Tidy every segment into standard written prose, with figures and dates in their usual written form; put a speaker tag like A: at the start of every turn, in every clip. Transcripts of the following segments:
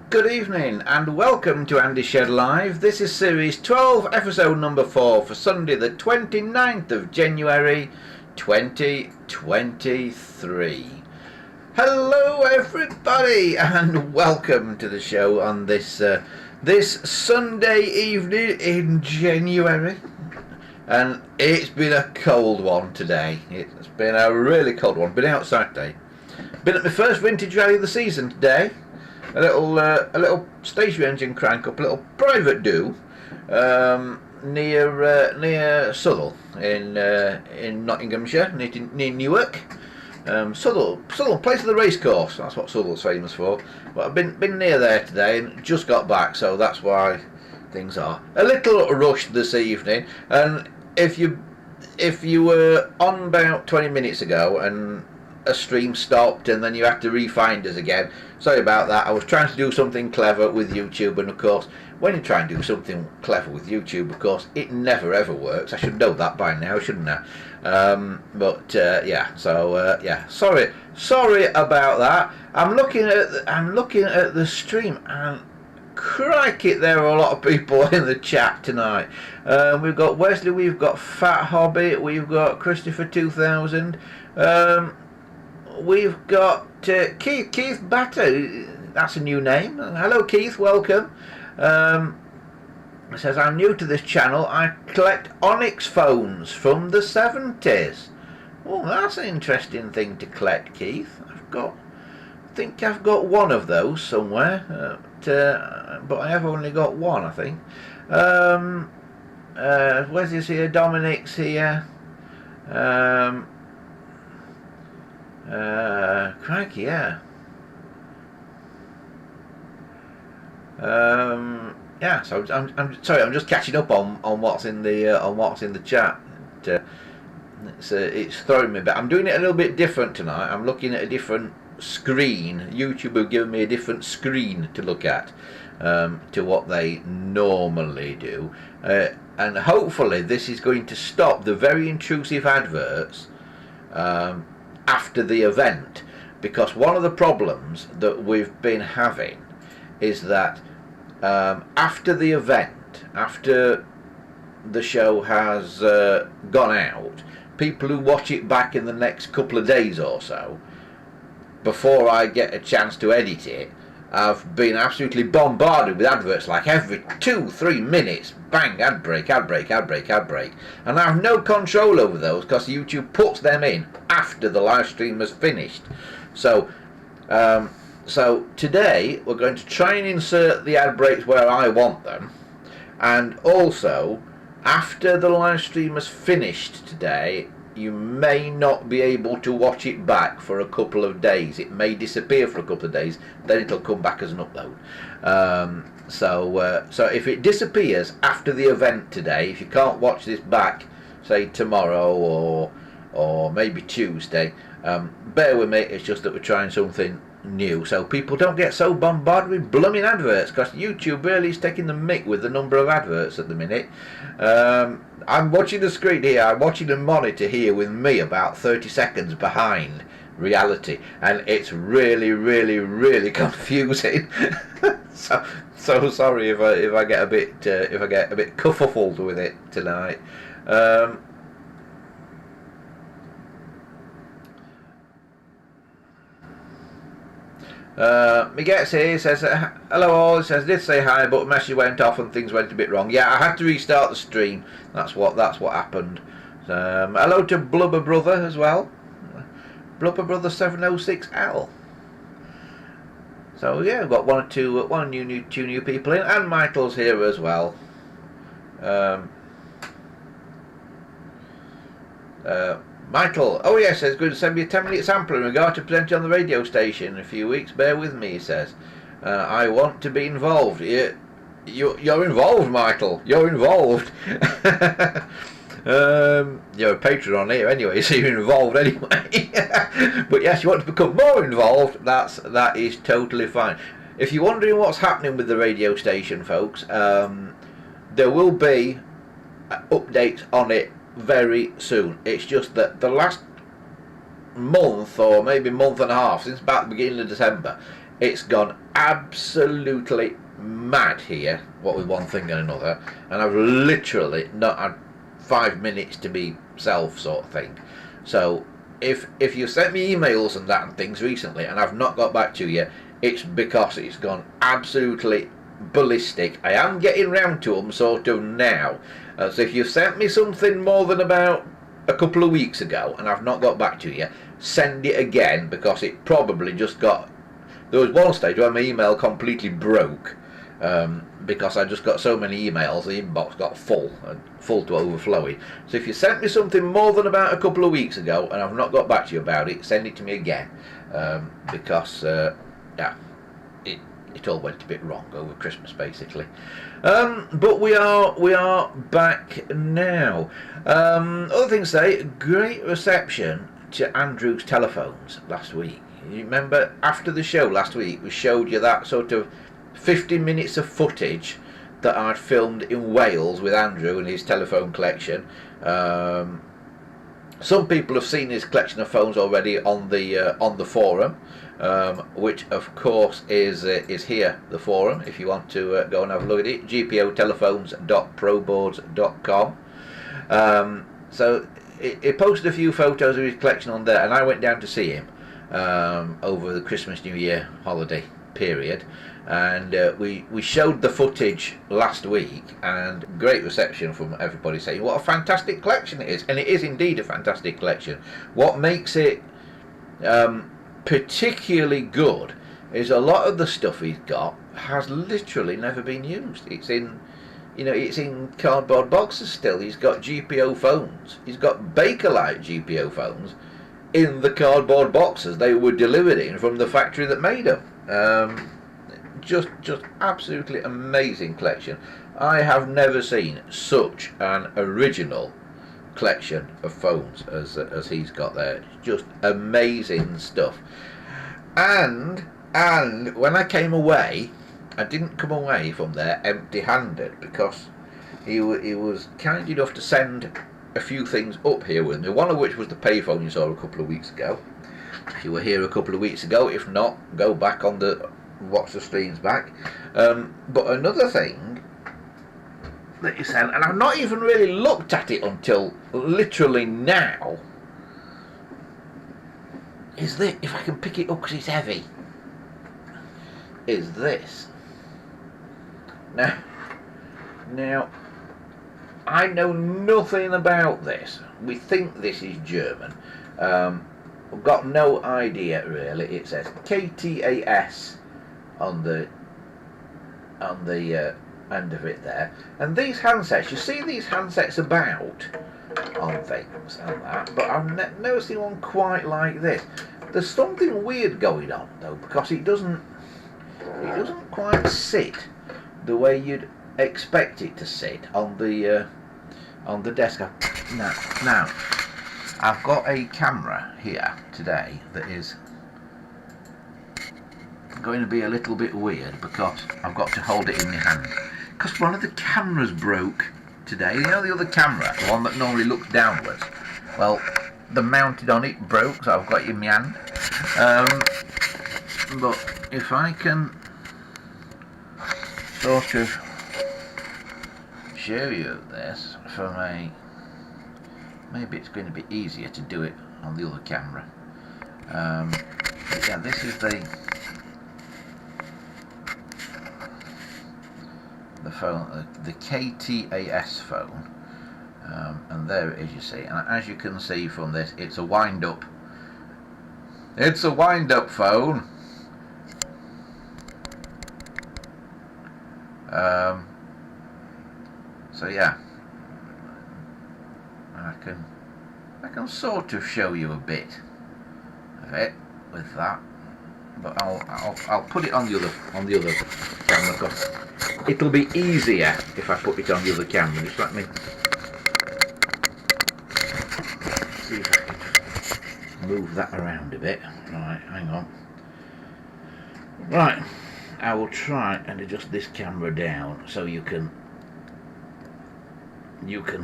A: Good evening and welcome to Andy Shed Live. This is series 12, episode number 4 for Sunday the 29th of January 2023. Hello everybody and welcome to the show on this Sunday evening in January. And it's been a cold one today. It's been a really cold one. Been outside today. Been at my first vintage rally of the season today. A little station engine crank up, a little private do near Southall in Nottinghamshire, near Newark. Southall, place of the racecourse. That's what Southall's famous for. But I've been near there today and just got back, so that's why things are a little rushed this evening. And if you were on about 20 minutes ago and a stream stopped and then you had to re-find us again, sorry about that. I was trying to do something clever with YouTube, and of course when you try and do something clever with YouTube, of course it never ever works. I should know that by now, shouldn't I? Sorry about that. I'm looking at the stream and crikey, there are a lot of people in the chat tonight. We've got Wesley, we've got Fat Hobbit, we've got Christopher 2000, we've got Keith Batter. That's a new name. Hello Keith, welcome. It says, I'm new to this channel. I collect Onyx phones from the 70s. Oh, that's an interesting thing to collect, Keith. I think I've got one of those somewhere, but I have only got one, I think. Wesley's here, Dominic's here. Crikey, yeah. So I'm sorry. I'm just catching up on what's in the chat. It's throwing me back. I'm doing it a little bit different tonight. I'm looking at a different screen. YouTube have given me a different screen to look at to what they normally do, and hopefully this is going to stop the very intrusive adverts after the event, because one of the problems that we've been having is that after the event, after the show has gone out, people who watch it back in the next couple of days or so, before I get a chance to edit it, I've been absolutely bombarded with adverts like every 2-3 minutes, bang, ad break, and I have no control over those because YouTube puts them in after the live stream has finished. So today we're going to try and insert the ad breaks where I want them, and also after the live stream has finished today, you may not be able to watch it back for a couple of days. It may disappear for a couple of days, then it'll come back as an upload. So if it disappears after the event today, if you can't watch this back, say tomorrow or maybe Tuesday, bear with me. It's just that we're trying something new, so people don't get so bombarded with blooming adverts, because YouTube really is taking the mick with the number of adverts at the minute. I'm watching the screen here, I'm watching the monitor here with me about 30 seconds behind reality, and it's really confusing. so sorry if I get a bit kerfuffled with it tonight. He gets here, he says, hello all, he says, did say hi, but the message went off and things went a bit wrong. Yeah, I had to restart the stream, that's what happened. Hello to Blubber Brother as well, Blubber Brother 706L. So yeah, we've got two new people in, and Michael's here as well. Michael, oh yes, says, going to send me a 10-minute sample in regard to presenting on the radio station in a few weeks. Bear with me, he says. I want to be involved. You're involved, Michael. You're involved. You're a patron on here anyway, so you're involved anyway. But yes, you want to become more involved. That is totally fine. If you're wondering what's happening with the radio station, folks, there will be updates on it very soon. It's just that the last month or maybe month and a half, since about the beginning of December, It's gone absolutely mad here, what with one thing and another, and I've literally not had 5 minutes to myself, sort of thing. So if you sent me emails and that and things recently and I've not got back to you, it's because it's gone absolutely ballistic. I am getting round to them sort of now. So if you sent me something more than about a couple of weeks ago and I've not got back to you, send it again, because it probably just got... There was one stage where my email completely broke, because I just got so many emails, the inbox got full to overflowing. So if you sent me something more than about a couple of weeks ago and I've not got back to you about it, send it to me again, because yeah, it all went a bit wrong over Christmas, basically. But we are back now. Other things to say, great reception to Andrew's telephones last week. You remember after the show last week, we showed you that sort of 50 minutes of footage that I'd filmed in Wales with Andrew and his telephone collection. Some people have seen his collection of phones already on the forum, which of course is here, the forum, if you want to go and have a look at it, gpotelephones.proboards.com. So he posted a few photos of his collection on there, and I went down to see him over the Christmas New Year holiday period, and we showed the footage last week, and great reception from everybody saying what a fantastic collection it is, and it is indeed a fantastic collection. What makes it particularly good is a lot of the stuff he's got has literally never been used. It's in cardboard boxes still. He's got GPO phones. He's got Bakelite GPO phones in the cardboard boxes they were delivered in from the factory that made them. Just absolutely amazing collection. I have never seen such an original collection of phones as he's got there. Just amazing stuff. And when I came away, I didn't come away from there empty-handed, because he was kind enough to send a few things up here with me, one of which was the payphone you saw a couple of weeks ago. If you were here a couple of weeks ago, if not, go back on watch the streams back. But another thing that he sent, and I've not even really looked at it until literally now, is this, if I can pick it up because it's heavy, is this. Now, I know nothing about this. We think this is German. I've got no idea really. It says KTAS on the end of it there. And these handsets, you see these handsets about on things and that, but I've never seen one quite like this. There's something weird going on though, because it doesn't quite sit the way you'd expect it to sit on the desk. Now I've got a camera here today that is going to be a little bit weird, because I've got to hold it in my hand, because one of the cameras broke today. You know, the other camera, the one that normally looks downwards, well, the mounted on it broke, so I've got it in my hand. But if I can sort of show you this from maybe it's going to be easier to do it on the other camera. Yeah, this is the phone, the KTAS phone, and there it is, you see. And as you can see from this, it's a wind-up phone. So yeah, I can sort of show you a bit of it with that, but I'll put it on the other camera, because it'll be easier if I put it on the other camera. Just let me see if I can move that around a bit. Right, hang on. Right, I will try and adjust this camera down so you can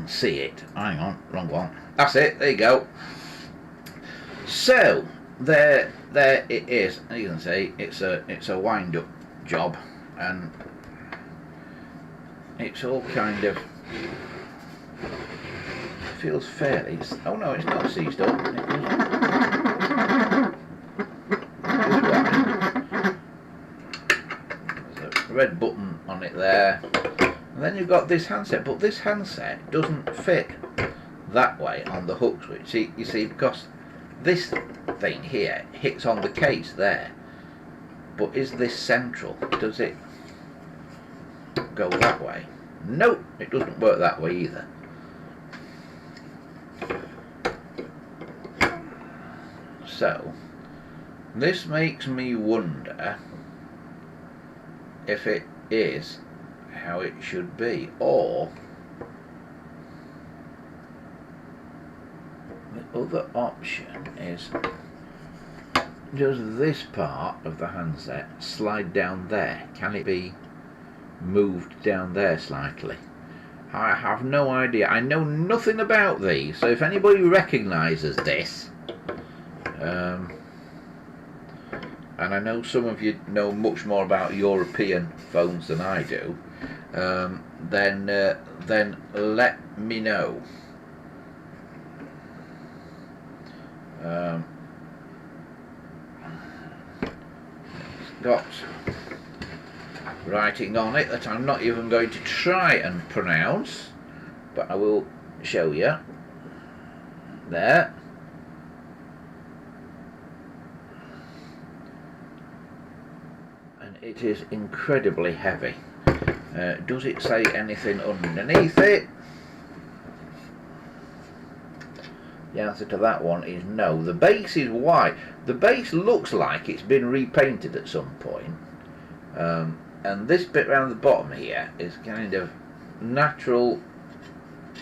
A: see it. Hang on, wrong one. That's it, there you go. So, there it is. As you can see, it's a wind-up job, and it's all kind of feels fairly. Oh no, it's not seized up. There's a red button on it there, and then you've got this handset, but this handset doesn't fit that way on the hook switch. You see, because this thing here hits on the case there, but is this central? Does it go that way? Nope, it doesn't work that way either. So this makes me wonder if it is how it should be, or the other option is, does this part of the handset slide down there? Can it be moved down there slightly? I have no idea. I know nothing about these, so if anybody recognises this, and I know some of you know much more about European phones than I do, then let me know. It's got writing on it that I'm not even going to try and pronounce, but I will show you. There. And it is incredibly heavy. Does it say anything underneath it? The answer to that one is no. The base is white. The base looks like it's been repainted at some point. And this bit around the bottom here is kind of natural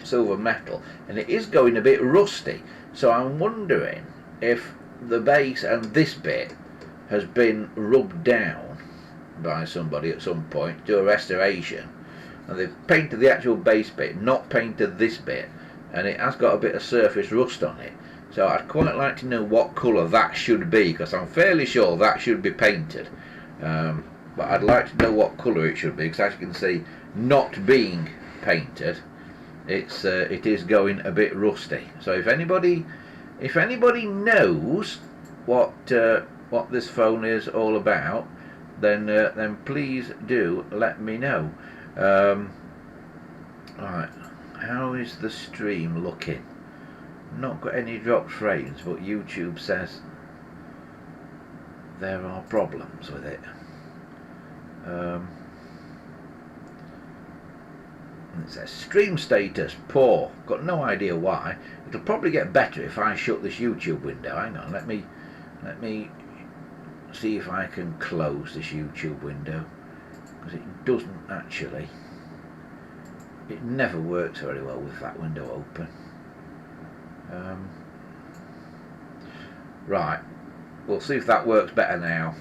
A: silver metal, and it is going a bit rusty. So I'm wondering if the base and this bit has been rubbed down by somebody at some point to do a restoration, and they've painted the actual base bit, not painted this bit, and it has got a bit of surface rust on it. So I'd quite like to know what colour that should be, because I'm fairly sure that should be painted. But I'd like to know what colour it should be, because as you can see, not being painted, it is going a bit rusty. So if anybody knows what this phone is all about, then please do let me know. Right, how is the stream looking? Not got any dropped frames, but YouTube says there are problems with it. It says stream status poor. Got no idea why. It'll probably get better if I shut this YouTube window. Hang on, let me see if I can close this YouTube window, because it doesn't actually. It never works very well with that window open. Right, we'll see if that works better now.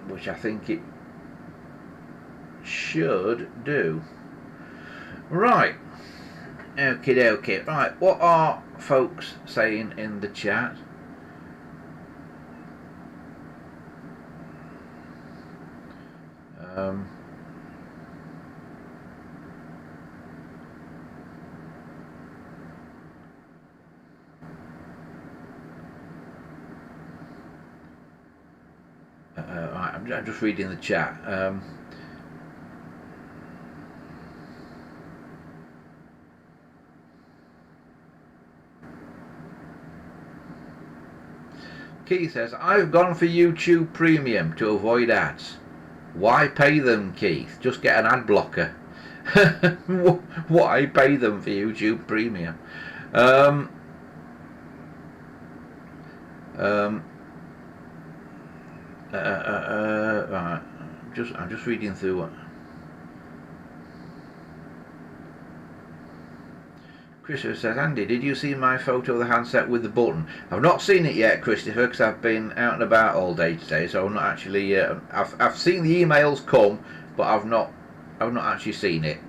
A: Which I think it should do. Right, okie dokie. Right, what are folks saying in the chat? Right, I'm just reading the chat. Keith says, I've gone for YouTube Premium to avoid ads. Why pay them, Keith? Just get an ad blocker. Why pay them for YouTube Premium? Right, I'm just reading through what Christopher says. Andy, did you see my photo of the handset with the button? I've not seen it yet, Christopher, because I've been out and about all day today, so I'm not actually. I've seen the emails come, but I've not actually seen it.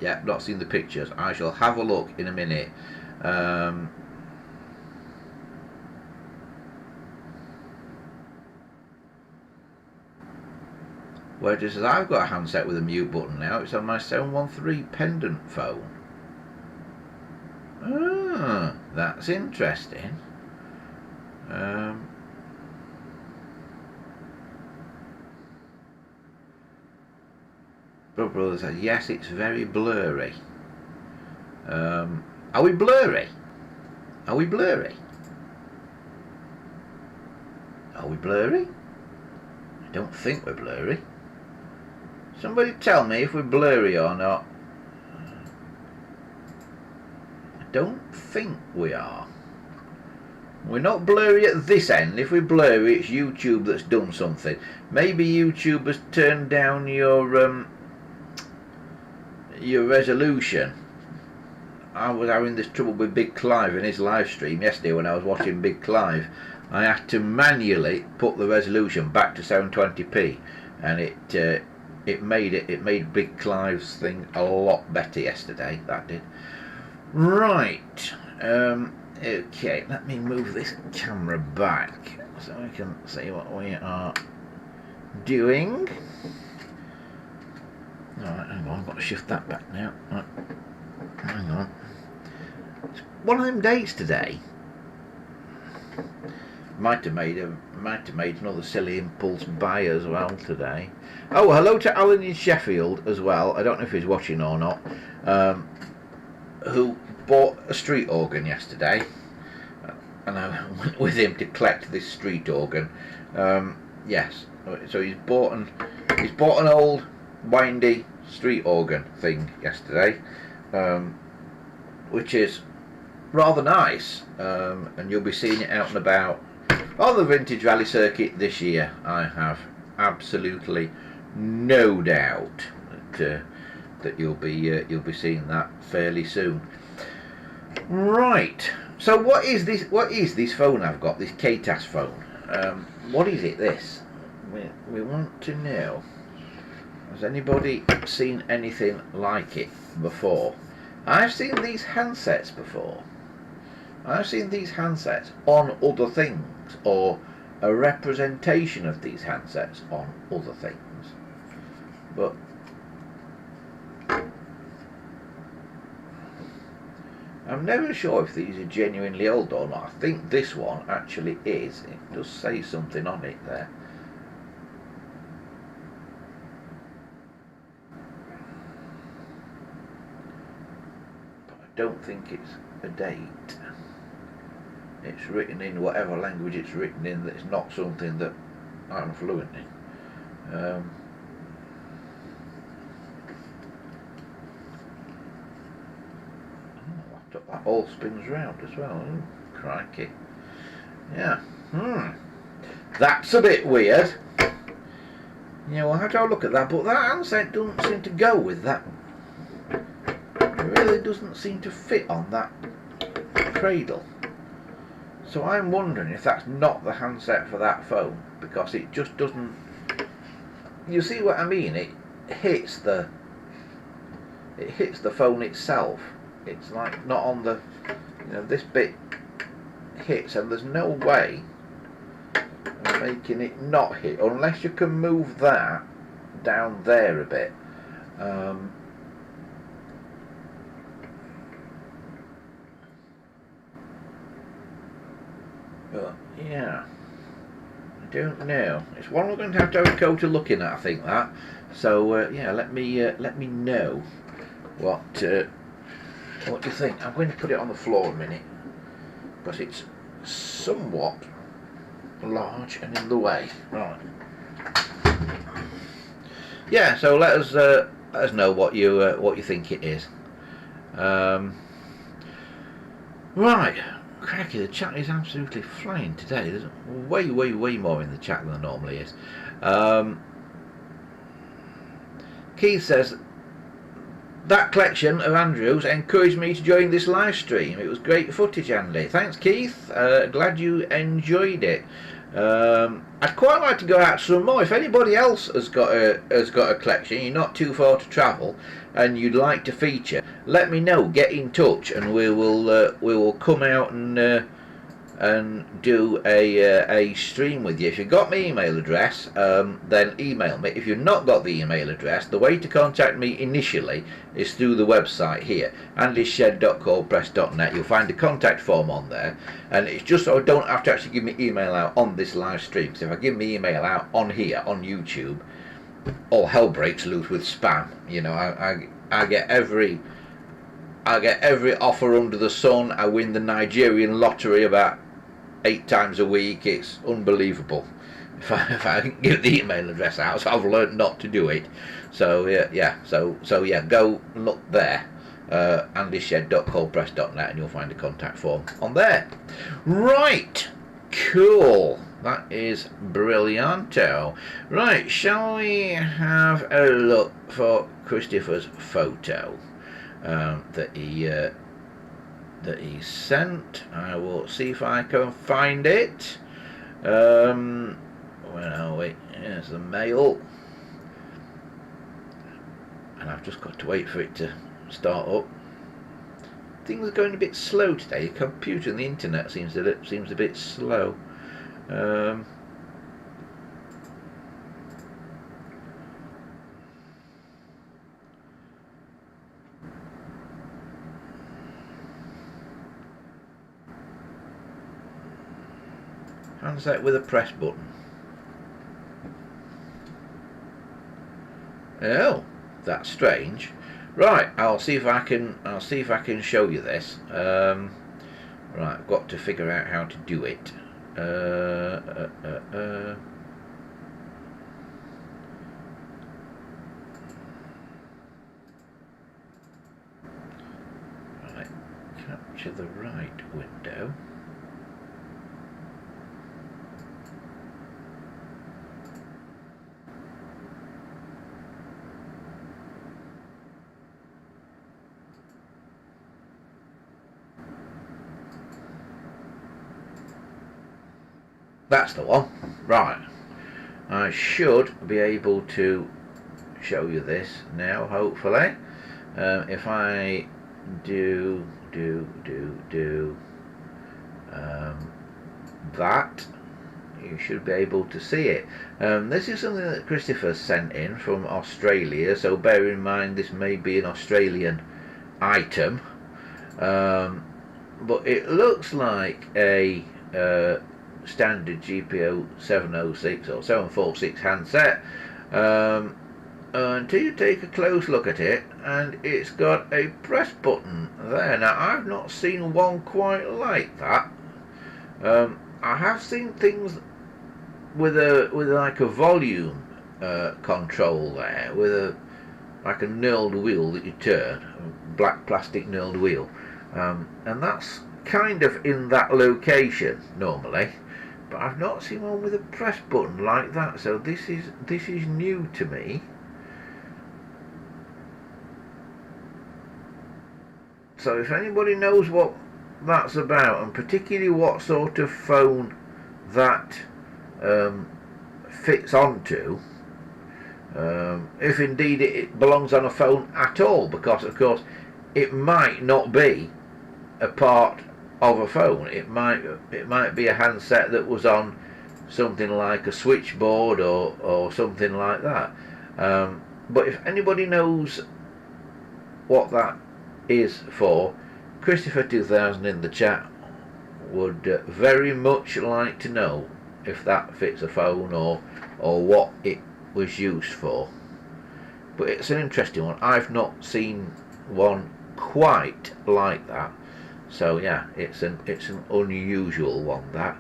A: Yeah, not seen the pictures. I shall have a look in a minute. Whereas I've got a handset with a mute button now. It's on my 713 pendant phone. Ah, that's interesting. Brother said, yes, it's very blurry. Are we blurry? Are we blurry? Are we blurry? I don't think we're blurry. Somebody tell me if we're blurry or not. I don't think we are. We're not blurry at this end. If we're blurry, it's YouTube that's done something. Maybe YouTube has turned down your resolution. I was having this trouble with Big Clive in his live stream yesterday when I was watching Big Clive. I had to manually put the resolution back to 720p, and it made Big Clive's thing a lot better yesterday. That did. Right. Okay. Let me move this camera back so we can see what we are doing. Alright, hang on, I've got to shift that back now. Right. Hang on. It's one of them days today. Might have made another silly impulse buy as well today. Oh, hello to Alan in Sheffield as well. I don't know if he's watching or not. Who bought a street organ yesterday, and I went with him to collect this street organ. Yes, so he's bought an old windy street organ thing yesterday, which is rather nice, and you'll be seeing it out and about on the Vintage Rally circuit this year. I have absolutely no doubt that you'll be seeing that fairly soon. Right. So what is this? What is this phone I've got? This KTAS phone. What is it? This we want to know. Has anybody seen anything like it before? I've seen these handsets before. I've seen these handsets on other things, or a representation of these handsets on other things. But I'm never sure if these are genuinely old or not. I think this one actually is. It does say something on it there. But I don't think it's a date. It's written in whatever language it's written in. That's not something that I'm fluent in. That all spins round as well. Ooh, crikey. Yeah. That's a bit weird. Yeah, we'll have to have a look at that, but that handset doesn't seem to go with that. It really doesn't seem to fit on that cradle. So I'm wondering if that's not the handset for that phone, because it just doesn't... You see what I mean? It hits the phone itself. It's like not on the, this bit hits, and there's no way of making it not hit unless you can move that down there a bit. But yeah, I don't know. It's one we're going to have a go to looking at, I think that. So yeah, let me know what do you think. I'm going to put it on the floor a minute, because it's somewhat large and in the way. Right. Yeah. So let us know what you think it is. Right. Cracky, the chat is absolutely flying today. There's way more in the chat than there normally is. Keith says, that collection of Andrews encouraged me to join this live stream. It was great footage, Andy. Thanks, Keith. Glad you enjoyed it. I'd quite like to go out some more. If anybody else has got a collection, you're not too far to travel, and you'd like to feature, let me know. Get in touch, and we will come out and do a stream with you. If you've got my email address, then email me. If you've not got the email address, the way to contact me initially is through the website here, andyshed.coldpress.net. You'll find a contact form on there, and it's just so I don't have to actually give my email out on this live stream. So if I give my email out on here on YouTube, all hell breaks loose with spam. You know, I get every offer under the sun. I win the Nigerian lottery about 8 times a week. It's unbelievable. If I can give the email address out, so I've learned not to do it. So yeah, go look there, andyshed.coldpress.net, and you'll find a contact form on there. Right, cool. That is brillianto. Right, shall we have a look for Christopher's photo that he sent? I will see if I can find it. Where are we? Here's the mail, and I've just got to wait for it to start up. Things are going a bit slow today. The computer and the internet seems a bit slow. Handset with a press button. Oh, that's strange. Right, I'll see if I can show you this. Right, I've got to figure out how to do it. Right, capture the right window. That's the one. Right. I should be able to show you this now, hopefully. If I do that, you should be able to see it. This is something that Christopher sent in from Australia, so bear in mind this may be an Australian item. But it looks like a standard GPO 706 or 746 handset, until you take a close look at it, and it's got a press button there. Now I've not seen one quite like that. I have seen things with like a volume control there, with like a knurled wheel that you turn, a black plastic knurled wheel, and that's kind of in that location normally. But I've not seen one with a press button like that, so this is new to me. So if anybody knows what that's about, and particularly what sort of phone that fits onto, if indeed it belongs on a phone at all, because of course it might not be a part of a phone. It might be a handset that was on something like a switchboard or something like that. But if anybody knows what that is for, Christopher 2000 in the chat would very much like to know if that fits a phone or what it was used for. But it's an interesting one. I've not seen one quite like that. So yeah, it's an unusual one, that.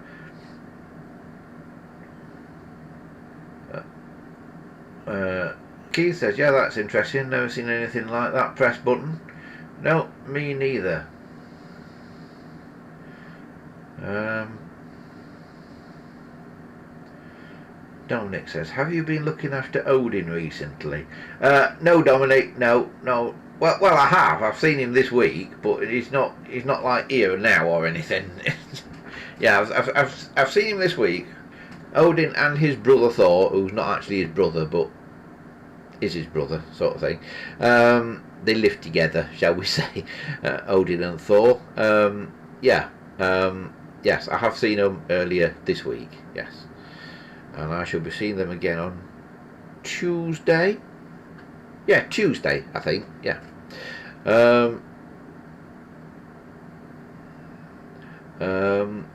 A: Keith says, yeah, that's interesting. Never seen anything like that press button. No, me neither. Dominic says, have you been looking after Odin recently? No, Dominic, no. Well, I have. I've seen him this week, but he's not like here and now or anything. Yeah, I've seen him this week, Odin and his brother Thor, who's not actually his brother but is his brother, sort of thing. They live together, shall we say? Odin and Thor. Yeah. Yes, I have seen them earlier this week. Yes, and I shall be seeing them again on Tuesday. Yeah, Tuesday, I think. Yeah. Um, um,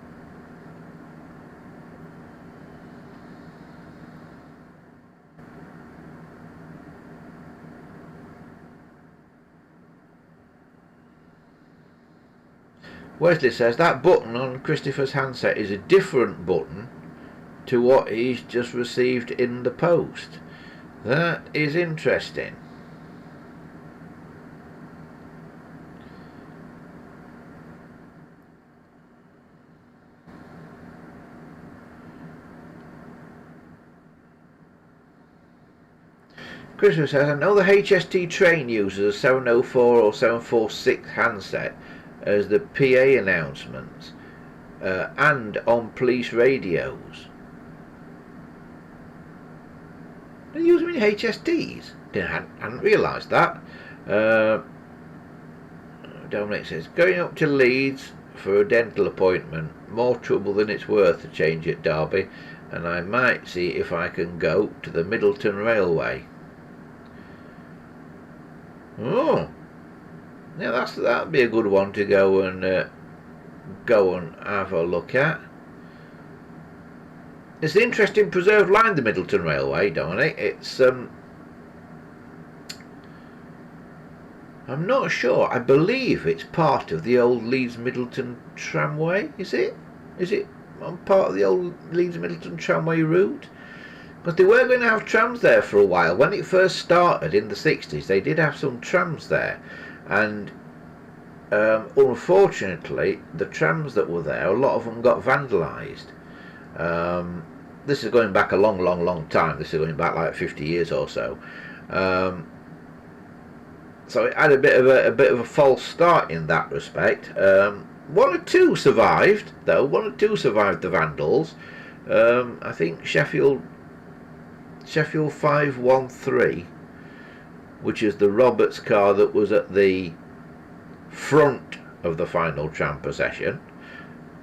A: Wesley says that button on Christopher's handset is a different button to what he's just received in the post. That is interesting. Christopher says, I know the HST train uses a 704 or 746 handset as the PA announcements and on police radios. They use them in HSTs. Hadn't realised that. Dominic says, going up to Leeds for a dental appointment. More trouble than it's worth to change at Derby, and I might see if I can go to the Middleton Railway. Oh, yeah, that'd be a good one to go and have a look at. It's an interesting preserved line, the Middleton Railway, Dominic. It's I'm not sure. I believe it's part of the old Leeds Middleton tramway. Is it? Is it on part of the old Leeds Middleton tramway route? Because they were going to have trams there for a while. When it first started in the 60s, they did have some trams there. And unfortunately, the trams that were there, a lot of them got vandalised. This is going back a long time. This is going back like 50 years or so. So it had a bit of a false start in that respect. One or two survived, though. One or two survived the vandals. I think Sheffield 513, which is the Roberts car that was at the front of the final tram procession,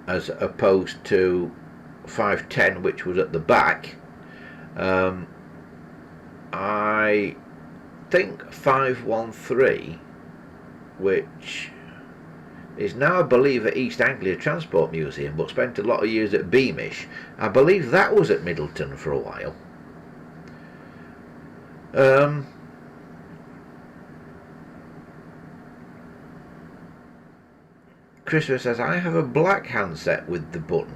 A: as opposed to 510, which was at the back. I think 513, which is now, I believe, at East Anglia Transport Museum, but spent a lot of years at Beamish. I believe that was at Middleton for a while. Christopher says, I have a black handset with the button.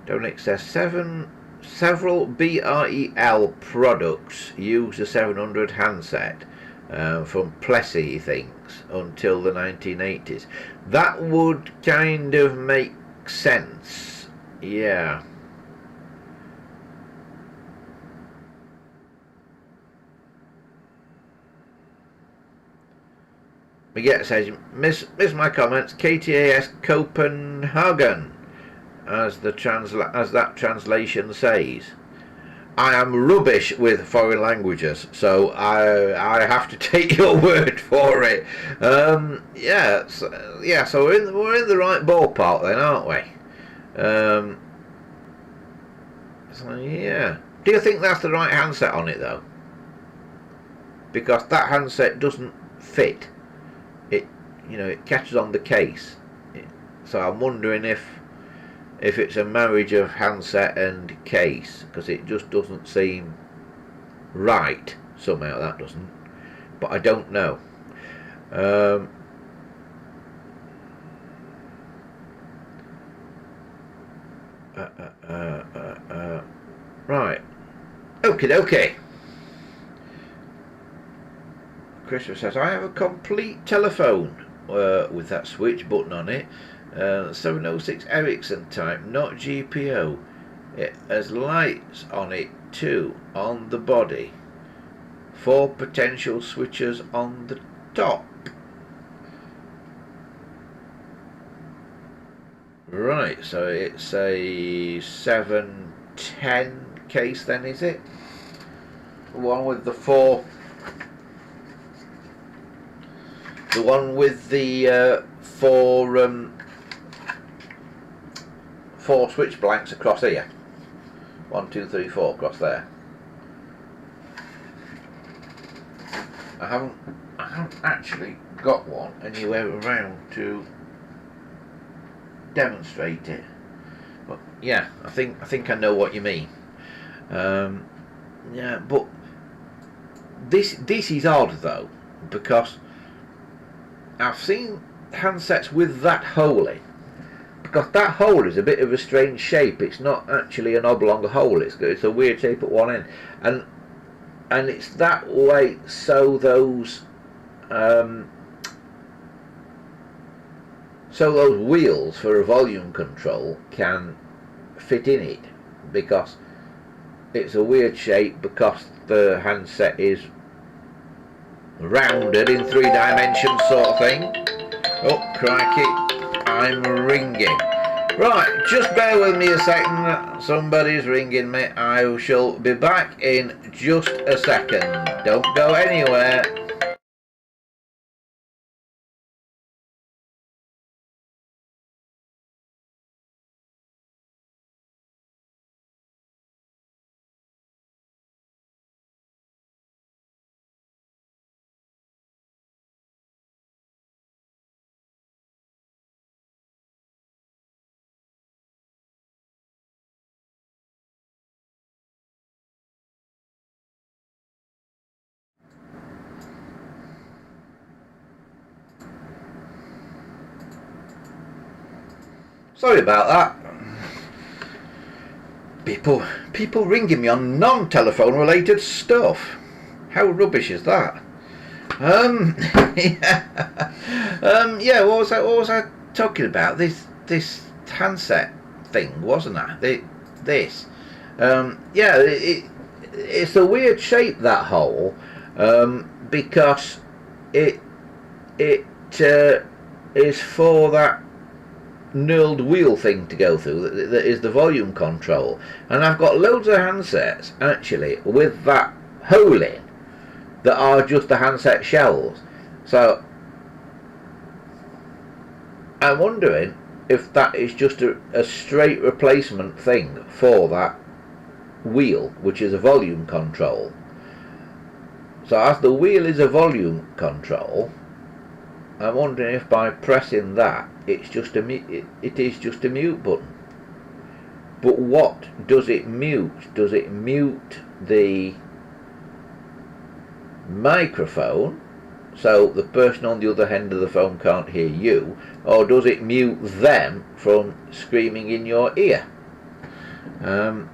A: Dominic says, several BREL products use the 700 handset from Plessy, he thinks, until the 1980s. That would kind of make sense. Yeah. Miguel says, miss my comments. KTAS Copenhagen, as that translation says. I am rubbish with foreign languages, so I have to take your word for it. So we're in the right ballpark then, aren't we? So yeah. Do you think that's the right handset on it though? Because that handset doesn't fit. It catches on the case. So I'm wondering if it's a marriage of handset and case, because it just doesn't seem right. Somehow that doesn't. But I don't know. Right. Okay. Christopher says, I have a complete telephone with that switch button on it. 706 Ericsson type, not GPO. It has lights on it too, on the body. 4 potential switches on the top. Right, so it's a 710 case then, is it? One with the one with the four switch blanks across here. 1, 2, 3, 4 across there. I haven't actually got one anywhere around to demonstrate it. But yeah, I think I know what you mean. Yeah, but this is odd though, because I've seen handsets with that hole in. Because that hole is a bit of a strange shape. It's not actually an oblong hole. It's a weird shape at one end, and it's that way so those wheels for a volume control can fit in it, because it's a weird shape because the handset is rounded in 3 dimensions sort of thing. Oh crikey, I'm ringing. Right, just bear with me a second, somebody's ringing me. I shall be back in just a second. Don't go anywhere. Sorry about that. People ringing me on non-telephone related stuff. How rubbish is that? Yeah. Yeah. What was I talking about? This handset thing, wasn't I? This. Yeah. It's a weird shape, that hole, because it is for that knurled wheel thing to go through, that is the volume control. And I've got loads of handsets actually with that hole in that are just the handset shells. So I'm wondering if that is just a straight replacement thing for that wheel, which is a volume control. So as the wheel is a volume control, I'm wondering if by pressing that it is just a mute button. But what does it mute? Does it mute the microphone so the person on the other end of the phone can't hear you, or does it mute them from screaming in your ear? I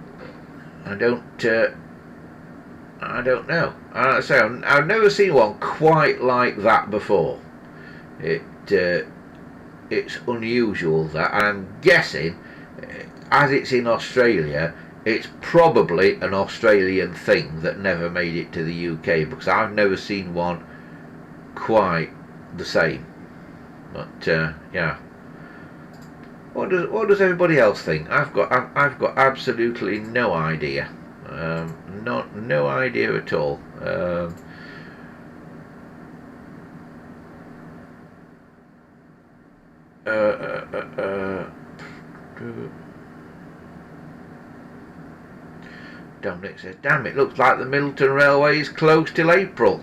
A: don't know. I've never seen one quite like that before. It's unusual, that, and I'm guessing, as it's in Australia, it's probably an Australian thing that never made it to the UK, because I've never seen one quite the same. But yeah, what does everybody else think? I've got absolutely no idea. No idea at all. Dominic says, damn, it looks like the Middleton Railway is closed till April.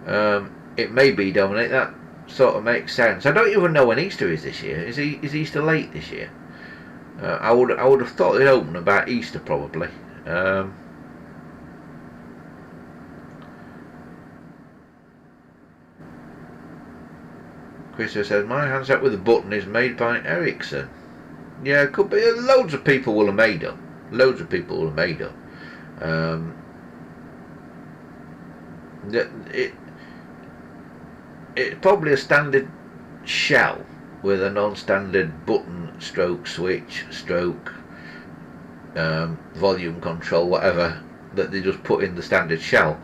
A: It may be, Dominic, that sort of makes sense. I don't even know when Easter is this year. Is Easter late this year? I would have thought they'd open about Easter probably. Christopher says, my handset with a button is made by Ericsson. Yeah, it could be. Loads of people will have made them. Loads of people will have made them. It's probably a standard shell with a non-standard button, stroke switch, stroke volume control, whatever, that they just put in the standard shell.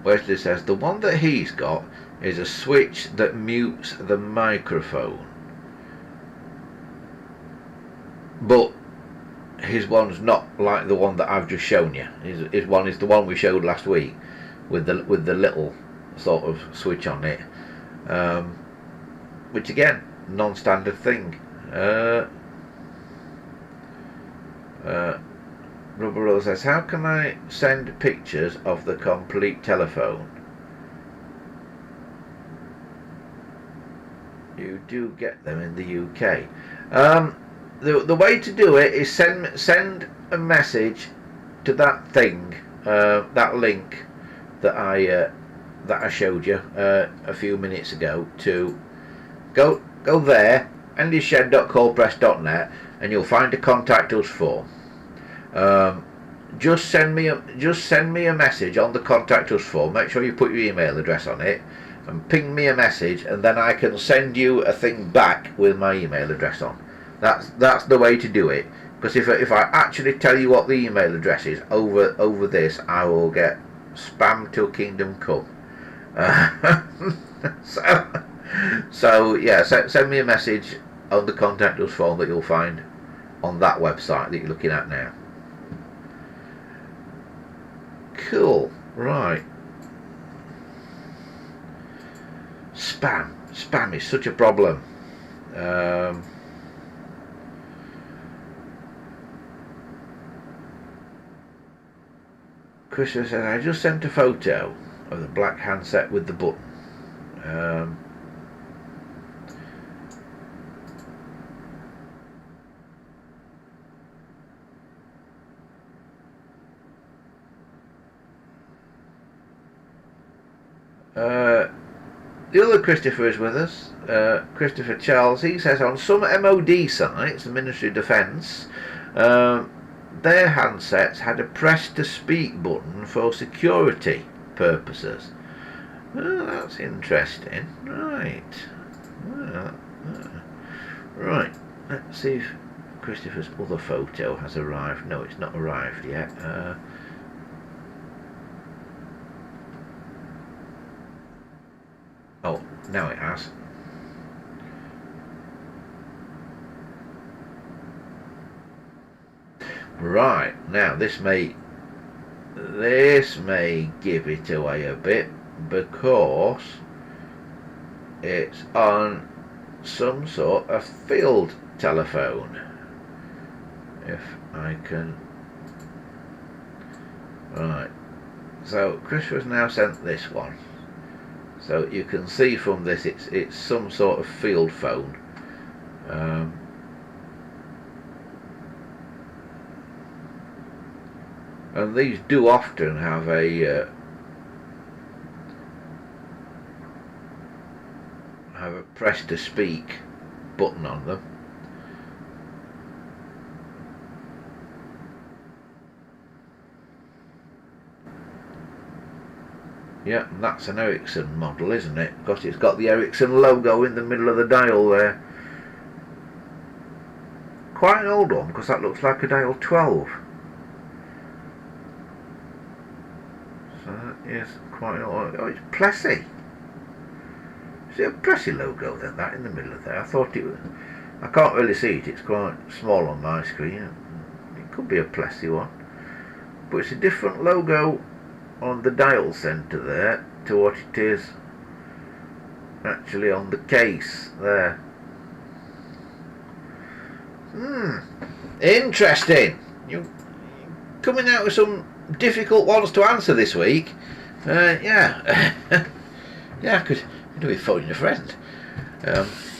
A: Wesley says the one that he's got is a switch that mutes the microphone, but his one's not like the one that I've just shown you. His one is the one we showed last week with the little sort of switch on it, which again, non-standard thing. Rubber Roll says, how can I send pictures of the complete telephone? You do get them in the UK. The way to do it is send a message to that thing, that link that I showed you a few minutes ago. To go there, andyshed.coldpress.net, and you'll find a contact us form. Just send me a message on the contact us form. Make sure you put your email address on it, and ping me a message, and then I can send you a thing back with my email address on. That's the way to do it. Because if I actually tell you what the email address is over this, I will get spam till kingdom come. So yeah, send me a message on the contact us form that you'll find on that website that you're looking at now. Cool. Right. Spam is such a problem. Christopher said, I just sent a photo of the black handset with the button. The other Christopher is with us, Christopher Charles. He says on some MOD sites, the Ministry of Defence, their handsets had a press to speak button for security purposes. Oh, that's interesting. Right. Right. Let's see if Christopher's other photo has arrived. No, it's not arrived yet. Oh, now it has. Right, now this may give it away a bit, because it's on some sort of field telephone. If I can... Right, so Christopher's now sent this one. So you can see from this it's some sort of field phone. And these do often have a press to speak button on them. Yeah, and that's an Ericsson model, isn't it? Because it's got the Ericsson logo in the middle of the dial there. Quite an old one, because that looks like a dial 12. So that is quite an old... Oh, it's Plessy. Is it a Plessy logo then, that in the middle of there? I thought it was... I can't really see it, it's quite small on my screen. It could be a Plessy one. But it's a different logo on the dial centre there to what it is actually on the case there. Interesting. You're coming out with some difficult ones to answer this week. Yeah. Yeah, I could do with phoning a friend.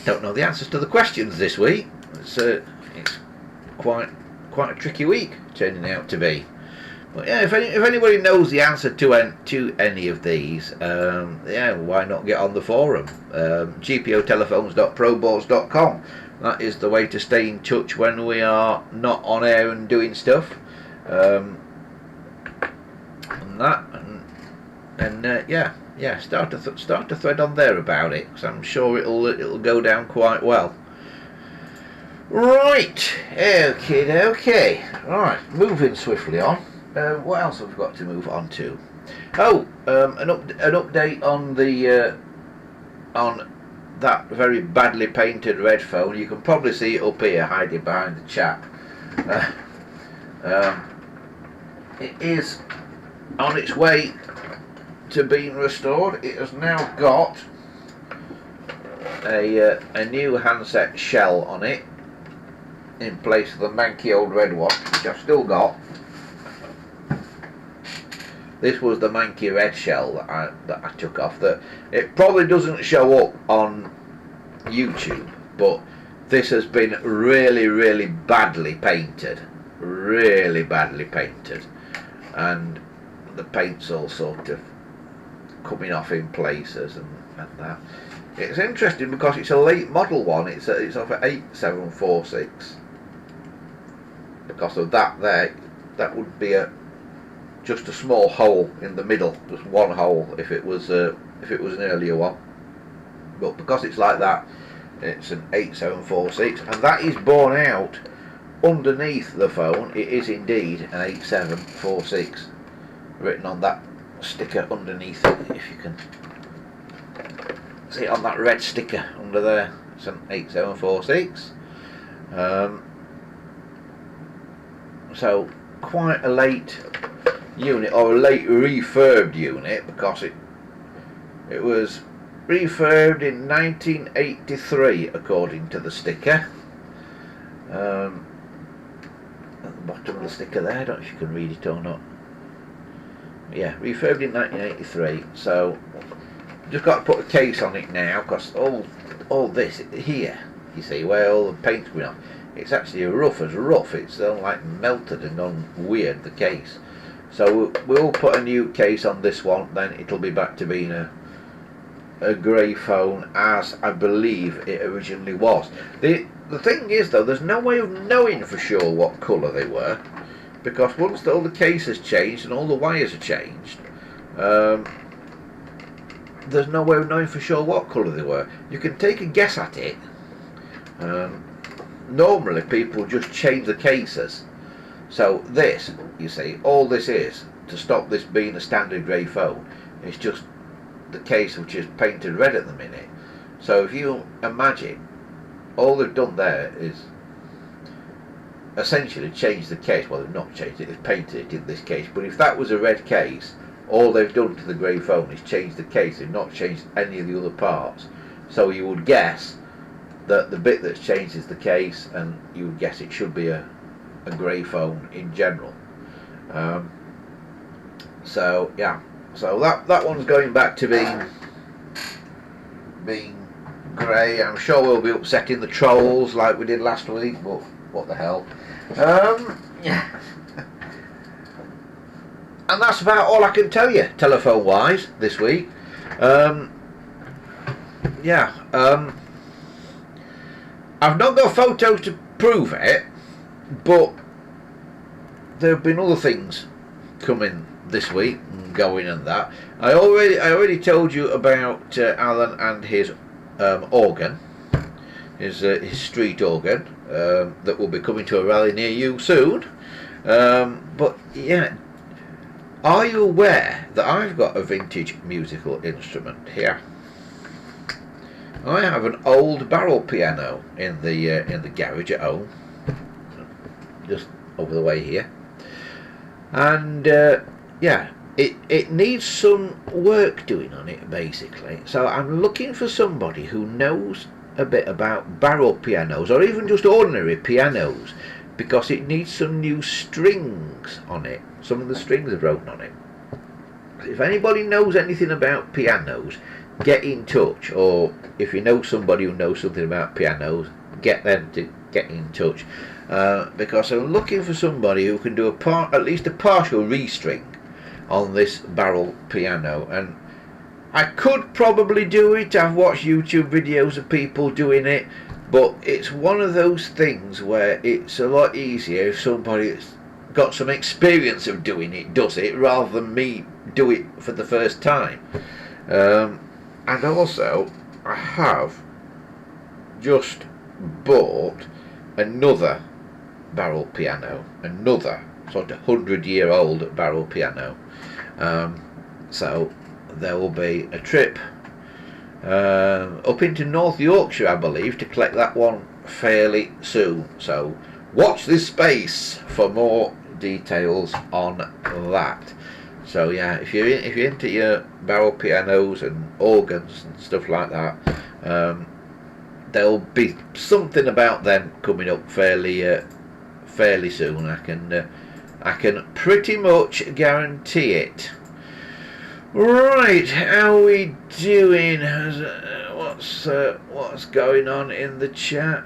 A: Don't know the answers to the questions this week. It's quite a tricky week turning out to be. But yeah, if anybody knows the answer to any of these, yeah, why not get on the forum? gpotelephones.proboards.com. That is the way to stay in touch when we are not on air and doing stuff. And that, and yeah, start a thread on there about it, because I'm sure it'll go down quite well. Right, okay. Right, moving swiftly on. What else have we got to move on to? Oh, an update on the on that very badly painted red phone. You can probably see it up here, hiding behind the chap. Uh, um, it is on its way to being restored. It has now got a new handset shell on it in place of the manky old red one, which I've still got. This was the manky red shell that I took off. That it probably doesn't show up on YouTube, but this has been really badly painted, and the paint's all sort of coming off in places and that. It's interesting because it's a late model one. It's off at 8746. Because of that, that would be just a small hole in the middle, just one hole if it was an earlier one. But because it's like that, it's an 8746, and that is borne out underneath the phone. It is indeed an 8746 written on that sticker underneath it. If you can see it on that red sticker under there, it's an 8746. So quite a late unit, or a late refurbed unit, because it was refurbed in 1983 according to the sticker. At the bottom of the sticker there, I don't know if you can read it or not. Yeah, refurbed in 1983. So just got to put a case on it now, because all this here, you see, where all the paint's going off, it's actually rough as rough. It's like melted and gone weird, the case. So we'll put a new case on this one, then it'll be back to being a grey phone, as I believe it originally was. The thing is though, there's no way of knowing for sure what colour they were, because once all the case has changed and all the wires are changed, there's no way of knowing for sure what colour they were. You can take a guess at it. Normally people just change the cases. So this, you see, all this is, to stop this being a standard grey phone, it's just the case which is painted red at the minute. So if you imagine, all they've done there is essentially change the case. Well, they've not changed it, they've painted it in this case. But if that was a red case, all they've done to the grey phone is change the case. They've not changed any of the other parts. So you would guess that the bit that's changed is the case, and you would guess it should be a grey phone in general. So yeah, so that one's going back to being grey. I'm sure we'll be upsetting the trolls like we did last week, but what the hell. Yeah. And that's about all I can tell you telephone wise this week. Yeah, I've not got photos to prove it, but there have been other things coming this week and going and that. I already told you about Alan and his organ, his street organ, that will be coming to a rally near you soon. But yeah, are you aware that I've got a vintage musical instrument here? I have an old barrel piano in the garage at home, just over the way here, and yeah, it needs some work doing on it basically. So I'm looking for somebody who knows a bit about barrel pianos, or even just ordinary pianos, because it needs some new strings on it. Some of the strings are broken on it. If anybody knows anything about pianos, get in touch, or if you know somebody who knows something about pianos, get them to get in touch, because I'm looking for somebody who can do at least a partial restring on this barrel piano. And I could probably do it. I've watched YouTube videos of people doing it, but it's one of those things where it's a lot easier if somebody that's got some experience of doing it does it, rather than me do it for the first time. And also, I have just bought another barrel piano, another sort of 100-year-old barrel piano. So there will be a trip up into North Yorkshire, I believe, to collect that one fairly soon. So watch this space for more details on that. So yeah, if you're into your barrel pianos and organs and stuff like that, there'll be something about them coming up fairly soon. I can pretty much guarantee it. Right, how are we doing? What's going on in the chat?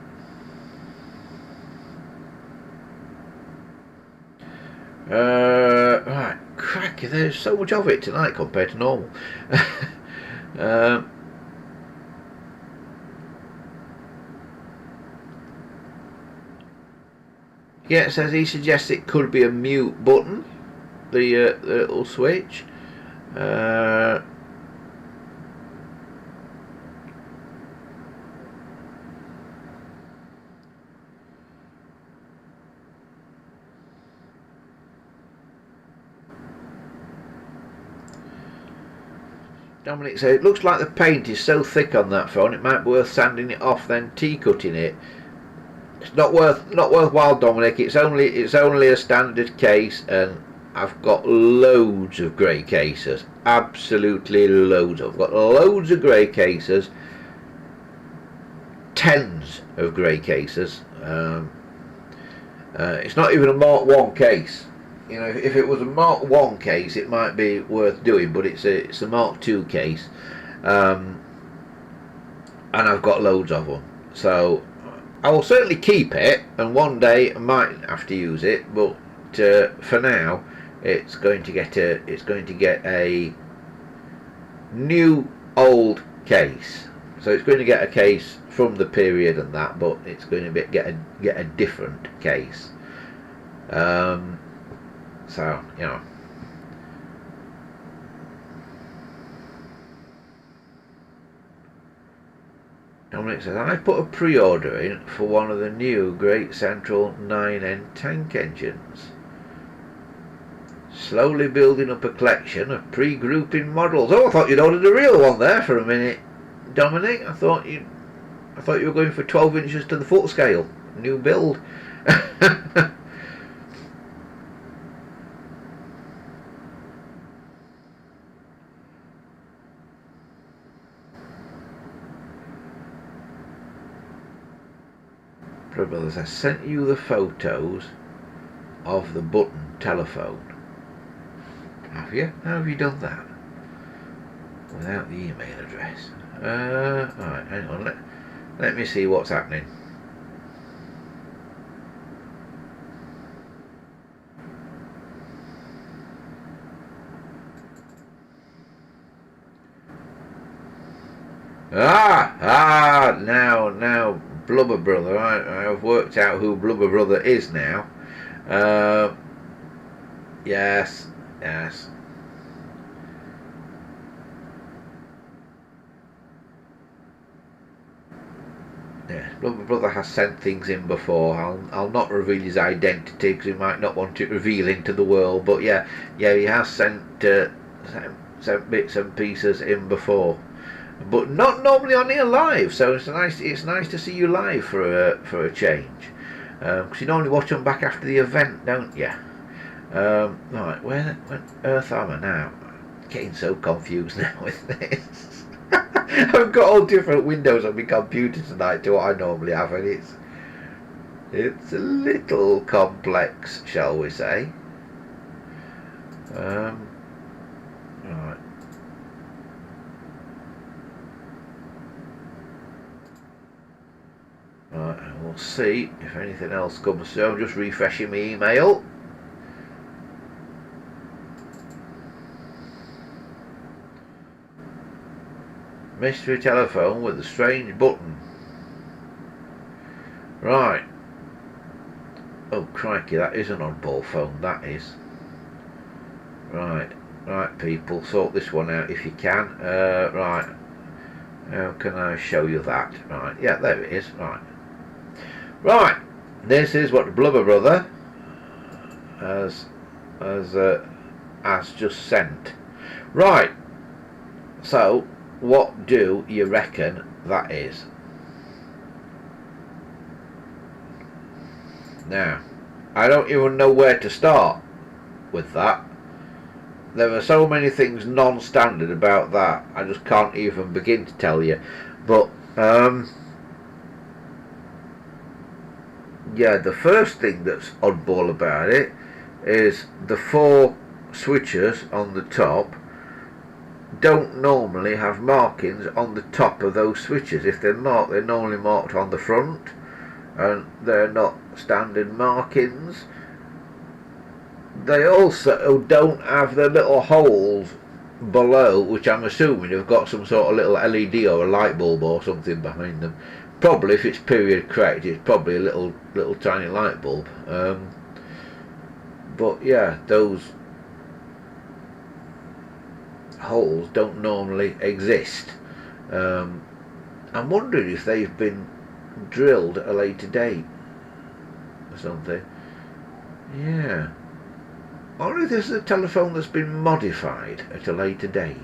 A: Right, cracky, there's so much of it tonight compared to normal. Yeah, it says he suggests it could be a mute button, the little switch. Dominic said, it looks like the paint is so thick on that phone it might be worth sanding it off then T-cutting it. It's not worthwhile, Dominic. It's only a standard case, and I've got loads of grey cases. Absolutely loads. I've got loads of grey cases. Tens of grey cases. It's not even a Mark 1 case. You know, if it was a Mark 1 case, it might be worth doing, but it's a Mark 2 case, and I've got loads of them. So I will certainly keep it, and one day I might have to use it. But for now, it's going to get a new old case. So it's going to get a case from the period and that, but it's going to get a different case. So, you know. Dominic says, I put a pre-order in for one of the new Great Central 9N tank engines. Slowly building up a collection of pre-grouping models. Oh, I thought you'd ordered a real one there for a minute, Dominic. I thought you were going for 12 inches to the foot scale. New build. Brothers, I sent you the photos of the button telephone. Have you? How have you done that? Without the email address. Alright, hang on. Let me see what's happening. Now, Blubber Brother. I have worked out who Blubber Brother is now. Yes. Yeah, Blubber Brother has sent things in before. I'll not reveal his identity because he might not want it revealing to the world. But yeah, he has sent bits and pieces in before. But not normally on here live, so it's nice to see you live for a change. Because you normally watch them back after the event, don't you? Right, where Earth am I now? I'm getting so confused now with this. I've got all different windows on my computer tonight to what I normally have, and it's a little complex, shall we say? Right. Right, and we'll see if anything else comes through. I'm just refreshing my email. Mystery telephone with a strange button. Right. Oh crikey, that is an oddball phone, that is. Right, people, sort this one out if you can. Right. How can I show you that? Right, yeah, there it is. Right, this is what the Blubber Brother has just sent. Right, so what do you reckon that is? Now, I don't even know where to start with that. There are so many things non-standard about that, I just can't even begin to tell you. But yeah, the first thing that's oddball about it is the 4 switches on the top don't normally have markings on the top of those switches. If they're marked, they're normally marked on the front, and they're not standard markings. They also don't have the little holes below, which I'm assuming have got some sort of little LED or a light bulb or something behind them. Probably, if it's period correct, it's probably a little tiny light bulb. But yeah, those holes don't normally exist. I'm wondering if they've been drilled at a later date or something. Yeah. Or if this is a telephone that's been modified at a later date.